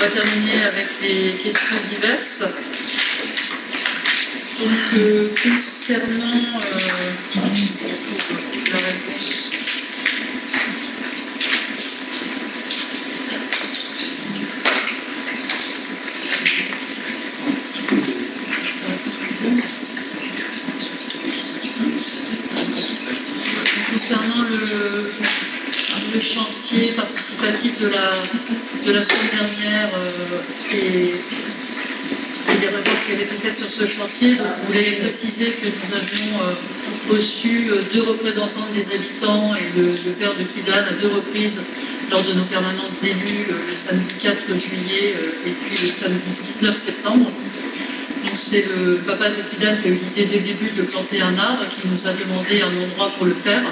va terminer avec les questions diverses. Donc, concernant la réponse. Concernant le chantier participatif de la semaine dernière et les réponses qui avaient été faites sur ce chantier, donc, je voulais préciser que nous avions reçu 2 représentants des habitants et le père de Kidane à 2 reprises lors de nos permanences d'élus, le samedi 4 juillet et puis le samedi 19 septembre. Donc c'est le papa de Kidane qui a eu l'idée dès le début de planter un arbre et qui nous a demandé un endroit pour le faire.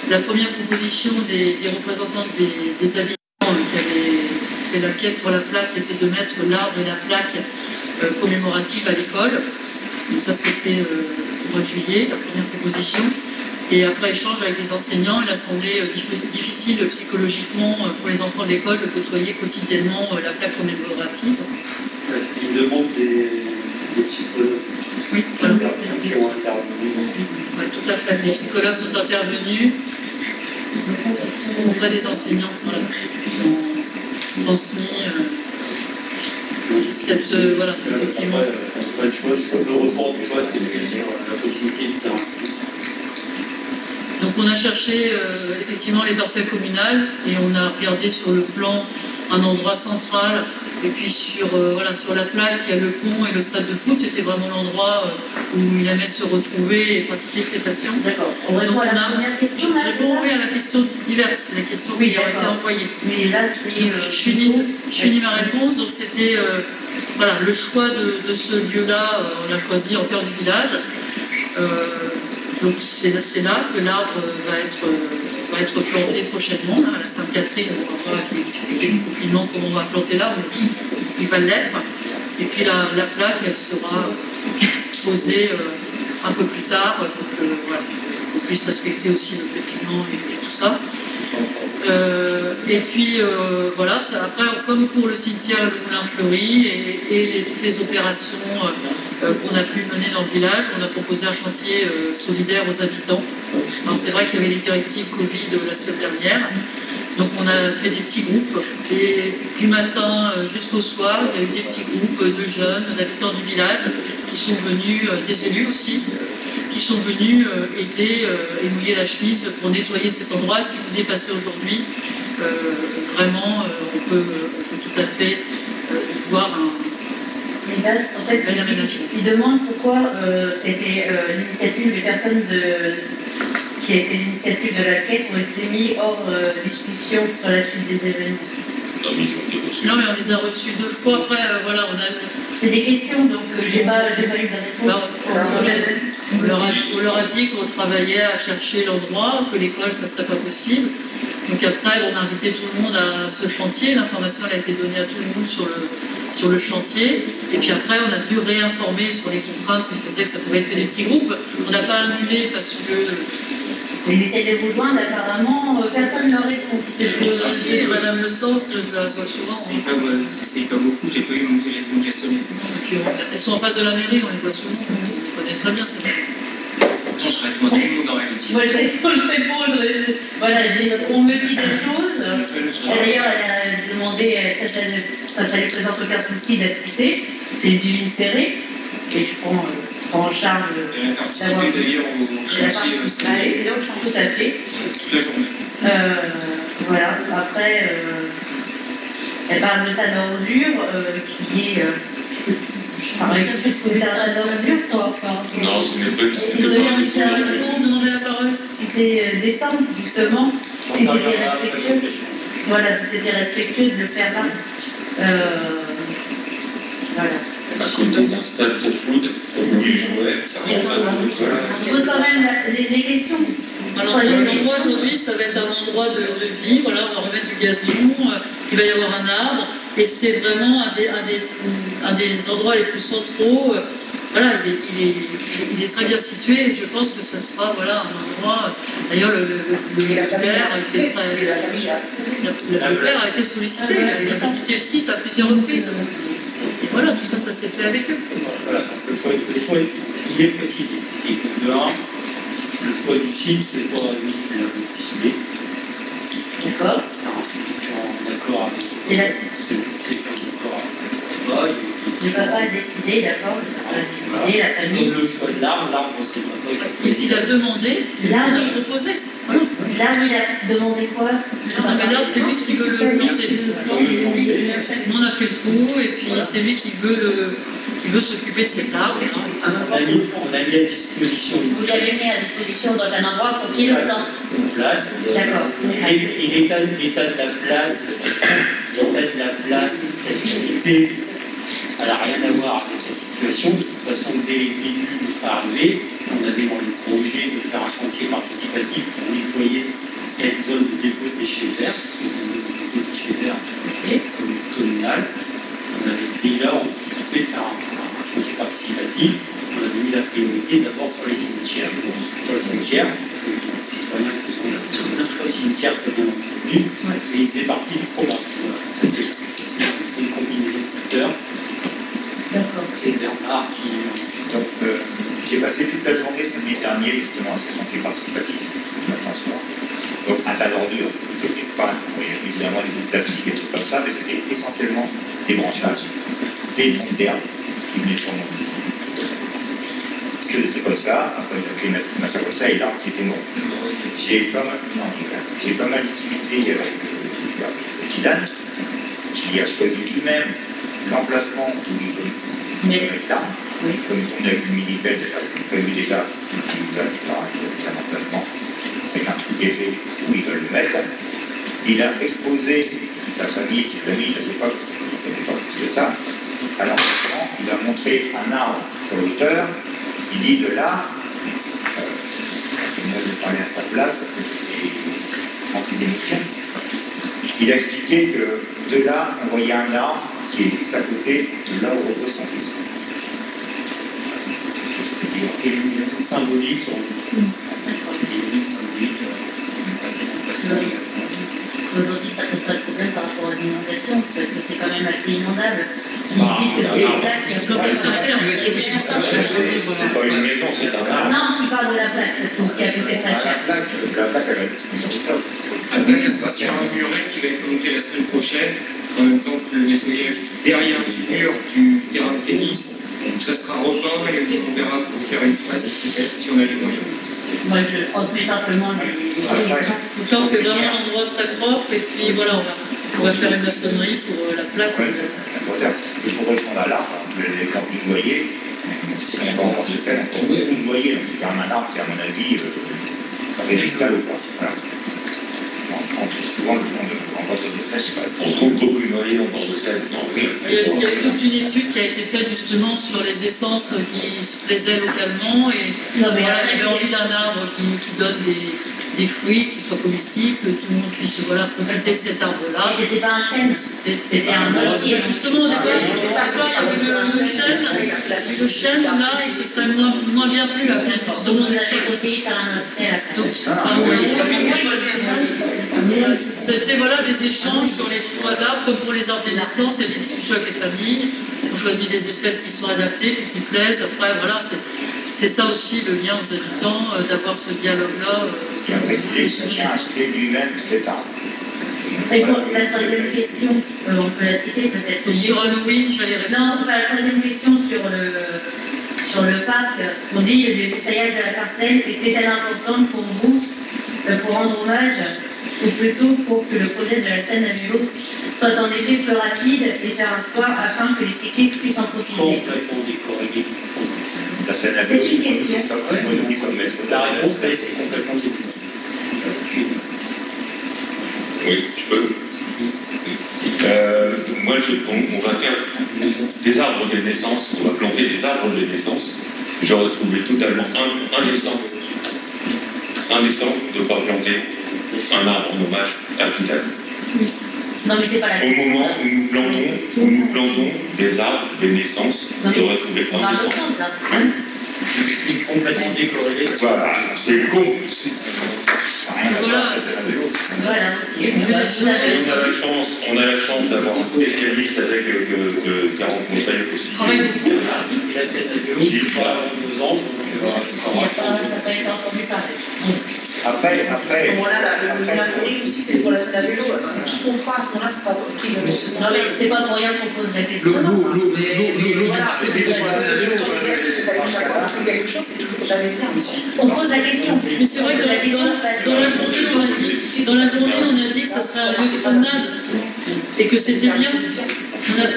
La première proposition des représentants des habitants qui avaient fait la quête pour la plaque était de mettre l'arbre et la plaque commémorative à l'école. Donc ça c'était au mois de juillet, la première proposition. Et après échange avec les enseignants, il a semblé difficile psychologiquement pour les enfants de l'école de côtoyer quotidiennement la plaque commémorative. Une demande des psychologues. Oui, voilà. Qui ont intervenu. Oui, tout à fait. Les psychologues sont intervenus auprès des enseignants, voilà, qui ont transmis cette voilà, effectivement. Pas de choix, le report du choix, c'est la possibilité de faire. Donc on a cherché effectivement les parcelles communales et on a regardé sur le plan un endroit central et puis sur la plaque il y a le pont et le stade de foot, c'était vraiment l'endroit où il aimait se retrouver et pratiquer ses passions. D'accord. On répond à la première question là. Je réponds oui à la question diverse, les questions qui ont été envoyées. Mais là je finis ma réponse, donc c'était voilà, le choix de ce lieu-là, on l'a choisi en cœur du village. Donc c'est là que l'arbre va être planté prochainement, là, à la Sainte-Catherine. On va voir avec les confinements comment on va planter l'arbre, mais il va l'être. Et puis la plaque, elle sera posée un peu plus tard, pour qu'on puisse respecter aussi le confinement et tout ça. Et puis voilà, après, comme pour le cimetière Le Moulin Fleuri et toutes les opérations qu'on a pu mener dans le village, on a proposé un chantier solidaire aux habitants. Alors c'est vrai qu'il y avait les directives Covid la semaine dernière, donc on a fait des petits groupes et du matin jusqu'au soir, il y a eu des petits groupes de jeunes, d'habitants du village qui sont venus, des élus aussi, qui sont venus aider et mouiller la chemise pour nettoyer cet endroit. Si vous y passez aujourd'hui, vraiment, on peut tout à fait y voir Mais là, en fait, il demande pourquoi c'était l'initiative des personnes qui a été l'initiative de la quête ont été mis hors discussion sur la suite des événements. Non, mais on les a reçus 2 fois. Après, voilà, on a... C'est des questions, donc j'ai pas eu de réponse. On leur a dit qu'on travaillait à chercher l'endroit, que l'école, ça ne serait pas possible. Donc après, on a invité tout le monde à ce chantier. L'information elle a été donnée à tout le monde sur le chantier. Et puis après, on a dû réinformer sur les contraintes qui faisaient que ça pouvait être que des petits groupes. On n'a pas annulé parce que... Ils essaient de vous joindre, apparemment, personne ne leur répond. Si, Madame Le Sens, je la vois souvent. C'est pas beaucoup, j'ai pas eu mon téléphone qui a sonné. Elles sont en face de la mairie, on les voit souvent. On les connaît très bien, c'est vrai. Pourtant, je réponds à tout le monde en réalité. Moi, je réponds. Voilà, on me dit des choses. D'ailleurs, elle a demandé, ça lui présente aucun souci d'accepter. C'est du inséré. Et je prends en charge. Elle a participé d'ailleurs au chantier. Tout à fait. Toute la journée. Voilà, après, elle parle de tas d'ordures qui est. C'est un tas d'ordures, quoi. Non, ce n'est pas une. Vous avez reçu la réponse, demandez la parole. C'était décembre, justement. Si c'était respectueux. Voilà, si c'était respectueux de le faire là. Voilà. dans un stade de foot où ils jouaient. Il pose quand même les questions. Alors l'endroit aujourd'hui, ça va être un endroit de vie, voilà, on va remettre du gazon, il va y avoir un arbre, et c'est vraiment un des endroits les plus centraux. Voilà, il est très bien situé, et je pense que ce sera voilà, un endroit. D'ailleurs, le père a été le père a été sollicité, il a visité le site à plusieurs reprises. Et voilà, tout ça, ça s'est fait avec eux. Voilà, le choix il est précisé. Et de un, le choix du site, c'est pas lui qui l'a décidé. D'accord. C'est en accord avec. C'est en accord avec le papa a décidé, d'accord, le papa a décidé, la famille. Le choix de l'arbre, c'est pas il a demandé, l'arbre, il a proposé. Voilà. L'arbre, il a demandé quoi? Non, mais l'arbre, c'est lui qui veut le planter. On a fait le trou, et puis c'est lui qui veut s'occuper de cet arbre. On a mis à disposition. Vous l'avez mis à disposition dans un endroit pour qu'il le plante. Une place. D'accord. Et l'état de la place, l'activité, elle n'a rien à voir avec la situation. De toute façon, dès le début n'est pas arrivé, on avait dans le projet de faire un chantier participatif pour nettoyer cette zone de dépôt de déchets verts, cette zone de dépôt de déchets verts communale. On avait déjà anticipé de faire un chantier participatif. On avait mis la priorité d'abord sur les cimetières. Sur les cimetières, les citoyens qui sont sur les cimetières soient bien entendus, et ils faisaient partie du programme. C'est une combinaison de facteurs. D'accord. Et Bernard qui. Donc, j'ai passé toute la journée samedi dernier justement à ce chantier participatif. Attention. Donc, un tas d'ordures. C'était pas, évidemment, des bouts de plastique et tout comme ça, mais c'était essentiellement des branchages, des troncs d'herbe qui venaient sur mon visite. Que c'était comme ça, après il a fait une masse comme ça, et l'arbre qui était mort. J'ai pas mal discuté avec Zidane, qui a choisi lui-même l'emplacement où il voulait mettre l'arbre. Comme on a vu le Minipel, prévu déjà, il va faire un emplacement avec un truc épais où ils veulent le mettre. Il a exposé sa famille, ses amis, je ne sais pas, je ne connais pas plus que ça, à l'emplacement. Il a montré un arbre sur l'auteur. Il dit de là, moi je vais parler à sa place parce que c'est rempli d'émotion. Il a expliqué que de là, on voyait un arbre qui est juste à côté de là où repose son fils. Et une symbolique sur une symbolique Aujourd'hui, ça pose pas de problème par rapport à l'inondation, parce que c'est quand même assez inondable. Ils disent que c'est ça qui est C'est pas une maison, c'est un arbre. Non, qui parle de la plaque, surtout, qui a peut-être La acheté. plaque, elle a été mise en place. La plaque, elle sera sur un muret qui va être monté la semaine prochaine, en même temps que le nettoyage derrière du mur du terrain de tennis. Donc ça sera repeint et on verra pour faire une phrase peut-être si on a les moyens. Moi, je transmets simplement les solutions. Donc là, on fait vraiment un endroit très propre, et puis voilà, on va faire une maçonnerie pour la plaque. Et pour répondre à l'arbre, l'exemple du noyer, si on va en faire un noyer, donc c'est quand même un arbre qui, à mon avis, résiste à l'eau. Voilà. On trouve souvent le nom en bord de sèche. On trouve beaucoup de noyés en bord de Seine. Il y a toute une étude qui a été faite justement sur les essences qui se plaisaient localement, et voilà, il y avait envie d'un arbre qui donne des fruits qui soient comestibles, que tout le monde puisse profiter de cet arbre-là. Et c'était pas un chêne, c'était un osier. Justement, au départ, il y avait le chêne, là, il se serait moins bien plu à cause justement On des avait chênes. conseillé de faire un C'était voilà, des échanges sur les choix d'arbres, comme pour les arbres de naissance, il y a des discussions avec les familles, on choisit des espèces qui sont adaptées, puis qui plaisent. Après, voilà, c'est ça aussi le lien aux habitants, d'avoir ce dialogue-là. Il a précisé que chacun a acheté lui-même cet arbre. Et pour la troisième question, on peut la citer peut-être. Sur Halloween, j'allais répondre. Non, la troisième question sur le parc, on dit que le débroussaillage de la parcelle était-elle importante pour vous, pour rendre hommage, ou plutôt pour que le projet de la scène à vélo soit en effet plus rapide et faire un square afin que les cyclistes puissent en profiter. complètement décorrélé. La scène à C'est une question. La réponse, C'est complètement décorrélé. Oui, je peux. Moi, on va faire des arbres des naissances, on va planter des arbres des naissances. J'aurais trouvé totalement indécent de ne pas planter un arbre en hommage à Kidal. Non, mais c'est pas la Au question. moment où nous plantons des arbres des naissances, Non, mais j'aurais trouvé c'est pas l'autre indécent. chose, là. C'est complètement décorrélé. Voilà, c'est con. Voilà. Voilà. On a la chance d'avoir un spécialiste avec qui a rencontré aussi. Travaille beaucoup. Et la scène de l'eau, c'est pas avant 2 ans, donc Ça n'a pas été entendu parler. Après, À ce moment-là, le Mélancolique aussi, c'est pour la scène à vélo. Tout ce qu'on fera à ce moment-là, c'est pas pris dans cette Non, mais c'est pas pour rien qu'on pose la question. voilà, c'était pour la scène à vélo. quelque chose, c'est toujours jamais bien. On pose la question. Mais c'est vrai que dans la journée, on a dit que ce serait un lieu de promenade et que c'était bien.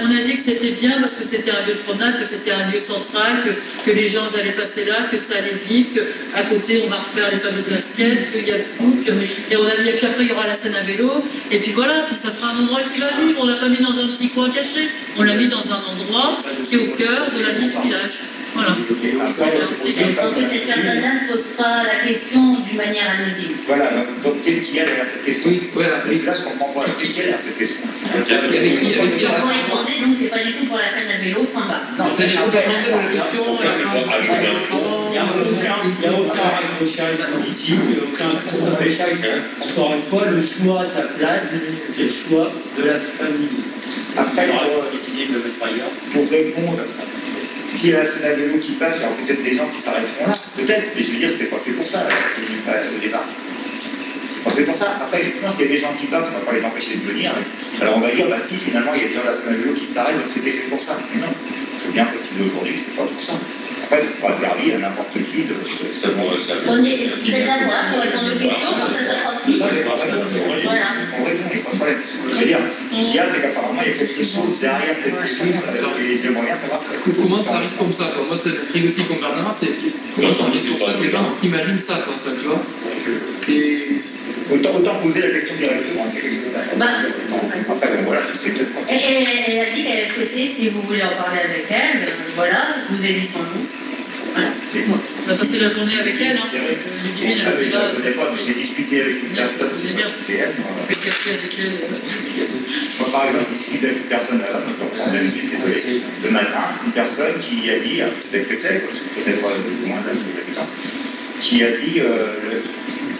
On a dit que c'était bien parce que c'était un lieu de promenade, que c'était un lieu central, que les gens allaient passer là, que ça allait vite, qu'à côté on va refaire les panneaux de basket, qu'il y a le foot, et on a dit, et puis après il y aura la scène à vélo, et puis voilà, puis ça sera un endroit qui va vivre. On l'a pas mis dans un petit coin caché, on l'a mis dans un endroit qui est au cœur de la vie du village. Voilà. C'est bien, c'est bien. Je pense que cette personne-là ne pose pas la question d'une manière anonyme. Voilà, donc qu'est-ce qu'il y a derrière cette question? Oui, voilà. Et là, je comprends pas. Qu'est-ce qu'il y a derrière cette question? Avec qui Pour répondre, donc c'est pas du tout pour la scène à vélo, point barre. Non, Ça dépend de la question. il n'y a aucun accrochage politique, aucun accrochage. Encore une fois, le choix de la place, c'est le choix de la famille. Après, On aurait décidé de le mettre ailleurs. pour répondre, s'il y a la scène à vélo qui passe, il y aura peut-être des gens qui s'arrêteront là. Peut-être, mais je veux dire, c'était pas fait pour ça, au départ. C'est pour ça. Après, effectivement, s'il y a des gens qui passent, on ne va pas les empêcher de venir. Alors on va dire, bah si, finalement, il y a des gens de la scène à vélo qui s'arrêtent, donc c'était fait pour ça. Mais non, c'est bien possible aujourd'hui, c'est pas pour ça. Après, ça pourra servir à n'importe qui de... Vous êtes là pour répondre aux questions, pour cette transmission. Voilà. On répond, il n'y a pas de problème. Je veux dire, ce qu'il y a, c'est qu'apparemment, il y a quelque chose derrière cette question, et j'aimerais bien savoir... Comment ça arrive comme ça, quoi? Moi, c'est le truc aussi qu'on Bernard, c'est comment ça arrive comme ça que les gens s'imaginent ça, quoi, tu vois? Autant poser la question directement, c'est quelque chose Bah, après, bon, voilà, c'est peut-être pas... elle a dit qu'elle souhaitait, si vous voulez en parler avec elle, voilà, je vous ai dit son nom. Voilà. On a passé la journée avec elle, hein. Ludivine, elle était là. J'ai discuté avec une personne, C'est bien. c'est elle. On fait le café avec elle. Moi, par exemple, j'ai discuté avec une personne là, le matin, une personne qui a dit, peut-être que c'est, peut-être moins d'âge, qui a dit,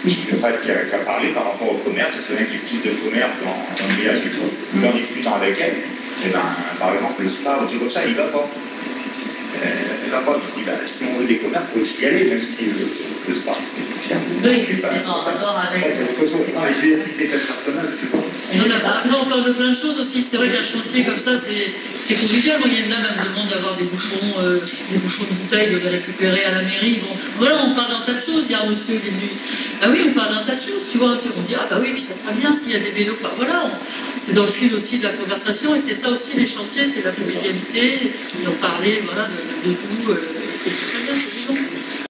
qui a parlé par rapport au commerce, c'est vrai qu'il y a plus de commerce dans le village et tout. En discutant avec elle, et ben, par exemple, le spa, ou tout comme ça, il ne va pas. Elle va pas, je dis, bah, si on veut des commerces, il faut aussi y aller, même si le spa. Oui, c'est en rapport avec... C'est autre chose. Non, mais je veux dire, si c'est quelque personnel, je sais pas. Après, on parle de plein de choses aussi. C'est vrai qu'un chantier comme ça, c'est convivial. Moi, il y a une dame, elle me demande d'avoir des bouchons de bouteilles, de les récupérer à la mairie. Bon, voilà, on parle d'un tas de choses. Il y a un monsieur qui est venu. Ah oui, on parle d'un tas de choses, tu vois. On dit, ah bah oui, puis ça sera bien s'il y a des vélos. Enfin, voilà, c'est dans le fil aussi de la conversation. Et c'est ça aussi, les chantiers, c'est la convivialité. Ils ont parlé, voilà, de tout. C'est très bien, c'est vivant.